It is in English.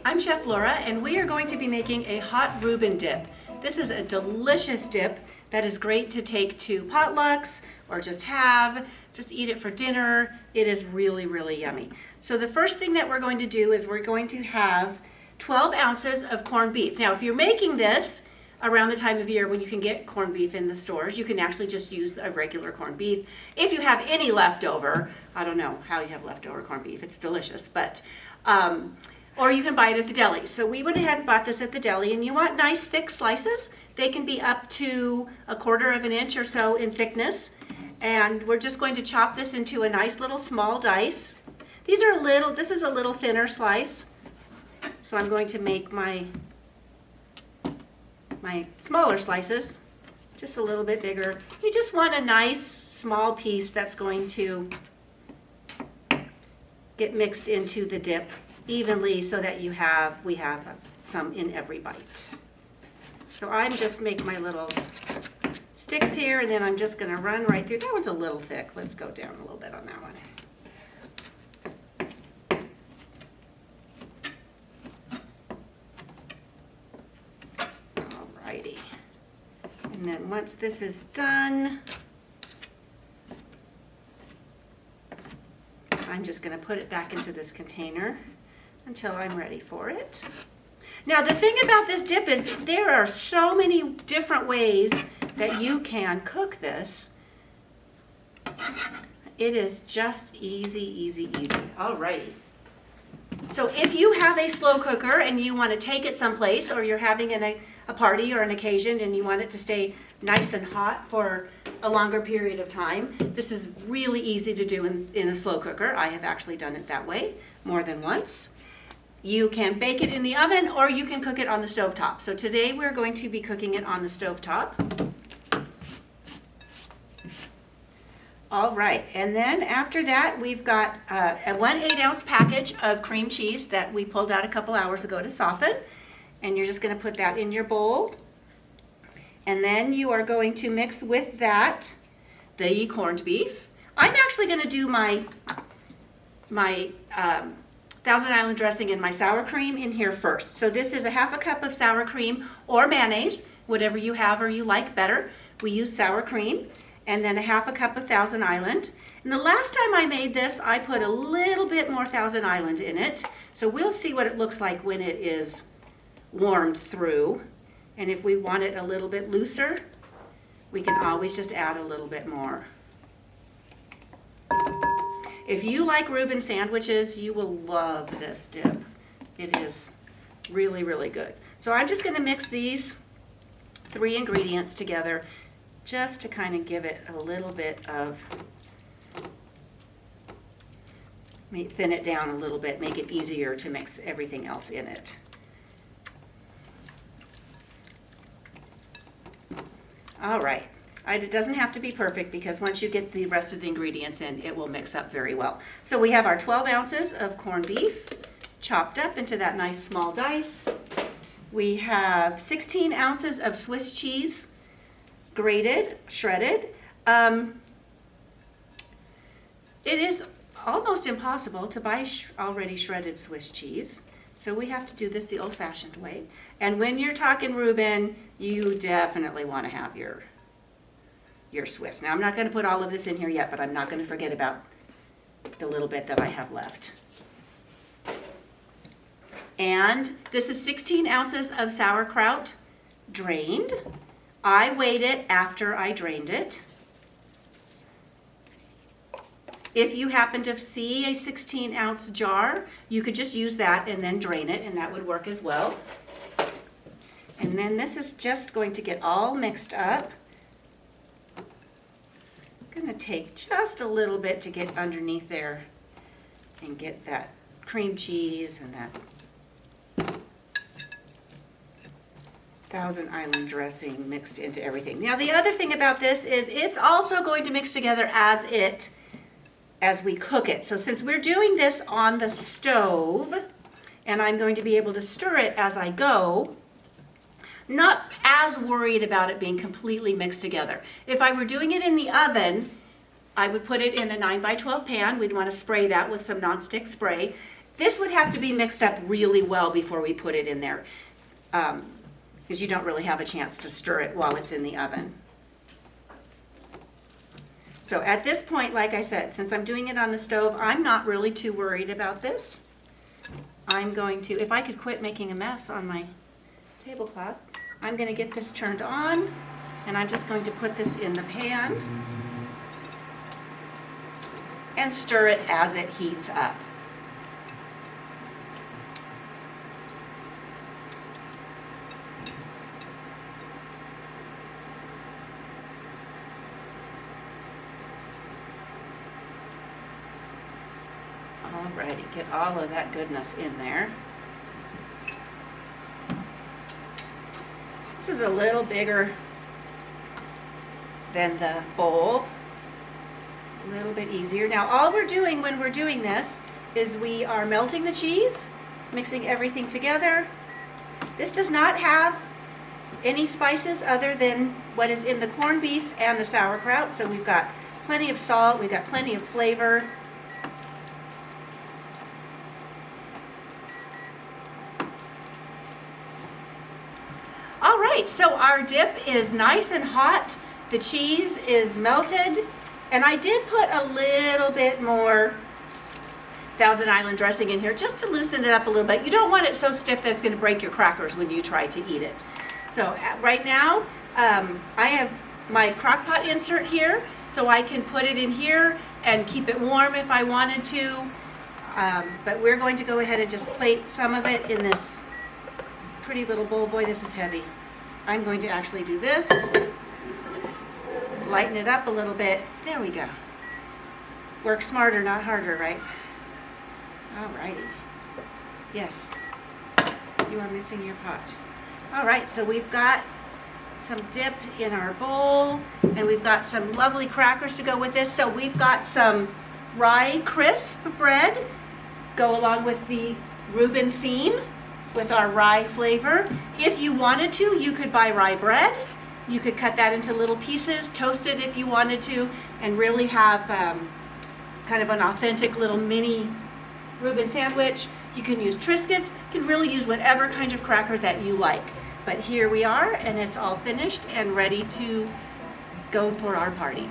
I'm Chef Laura, and we are going to be making a hot Rueben dip. This is a delicious dip that is great to take to potlucks or just eat it for dinner. It is really, really yummy. So the first thing that we're going to do is we're going to have 12 ounces of corned beef. Now, if you're making this around the time of year when you can get corned beef in the stores, you can actually just use a regular corned beef. If you have any leftover, I don't know how you have leftover corned beef, it's delicious, but or you can buy it at the deli. So we went ahead and bought this at the deli, and you want nice thick slices. They can be up to 1/4 inch or so in thickness. And we're just going to chop this into a nice little small dice. This is a little thinner slice. So I'm going to make my smaller slices just a little bit bigger. You just want a nice small piece that's going to get mixed into the dip evenly so that we have some in every bite. So I'm just making my little sticks here, and then I'm just going to run right through. That one's a little thick. Let's go down a little bit on that one. Alrighty. And then once this is done, I'm just going to put it back into this container until I'm ready for it. Now, the thing about this dip is that there are so many different ways that you can cook this. It is just easy, easy, easy. Alrighty. So if you have a slow cooker and you want to take it someplace, or you're having a party or an occasion and you want it to stay nice and hot for a longer period of time, this is really easy to do in a slow cooker. I have actually done it that way more than once. You can bake it in the oven, or you can cook it on the stovetop. So today we're going to be cooking it on the stovetop. All right, and then after that, we've got a 1/8 ounce package of cream cheese that we pulled out a couple hours ago to soften. And you're just gonna put that in your bowl. And then you are going to mix with that the corned beef. I'm actually gonna do my Thousand Island dressing and my sour cream in here first. So this is a 1/2 cup of sour cream or mayonnaise, whatever you have or you like better. We use sour cream, and then a 1/2 cup of Thousand Island. And the last time I made this, I put a little bit more Thousand Island in it. So we'll see what it looks like when it is warmed through. And if we want it a little bit looser, we can always just add a little bit more. If you like Rueben sandwiches, you will love this dip. It is really, really good. So I'm just going to mix these 3 ingredients together just to kind of give it a little bit of, thin it down a little bit, make it easier to mix everything else in it. All right. It doesn't have to be perfect, because once you get the rest of the ingredients in, it will mix up very well. So we have our 12 ounces of corned beef chopped up into that nice small dice. We have 16 ounces of Swiss cheese, grated, shredded. It is almost impossible to buy already shredded Swiss cheese, so we have to do this the old-fashioned way. And when you're talking Rueben, you definitely want to have your Swiss. Now, I'm not going to put all of this in here yet, but I'm not going to forget about the little bit that I have left. And this is 16 ounces of sauerkraut, drained. I weighed it after I drained it. If you happen to see a 16-ounce jar, you could just use that and then drain it, and that would work as well. And then this is just going to get all mixed up. Going to take just a little bit to get underneath there and get that cream cheese and that Thousand Island dressing mixed into everything. Now, the other thing about this is it's also going to mix together as we cook it. So since we're doing this on the stove, and I'm going to be able to stir it as I go, not as worried about it being completely mixed together. If I were doing it in the oven, I would put it in a 9 by 12 pan. We'd want to spray that with some nonstick spray. This would have to be mixed up really well before we put it in there, because you don't really have a chance to stir it while it's in the oven. So at this point, like I said, since I'm doing it on the stove, I'm not really too worried about this. I'm going to, if I could quit making a mess on my tablecloth, I'm going to get this turned on, and I'm just going to put this in the pan and stir it as it heats up. Alrighty, get all of that goodness in there. This is a little bigger than the bowl. A little bit easier. Now all we're doing when we're doing this is we are melting the cheese, mixing everything together. This does not have any spices other than what is in the corned beef and the sauerkraut. So we've got plenty of salt, we've got plenty of flavor. All right, so our dip is nice and hot. The cheese is melted, and I did put a little bit more Thousand Island dressing in here just to loosen it up a little bit. You don't want it so stiff that it's going to break your crackers when you try to eat it. So right now, I have my crock pot insert here, so I can put it in here and keep it warm if I wanted to. But we're going to go ahead and just plate some of it in this pretty little bowl. Boy, this is heavy. I'm going to actually do this. Lighten it up a little bit. There we go. Work smarter, not harder, right? Alrighty. Yes, you are missing your pot. All right, so we've got some dip in our bowl, and we've got some lovely crackers to go with this. So we've got some rye crisp bread, go along with the Rueben theme with our rye flavor. If you wanted to, you could buy rye bread. You could cut that into little pieces, toast it if you wanted to, and really have kind of an authentic little mini Rueben sandwich. You can use Triscuits. You can really use whatever kind of cracker that you like. But here we are, and it's all finished and ready to go for our party.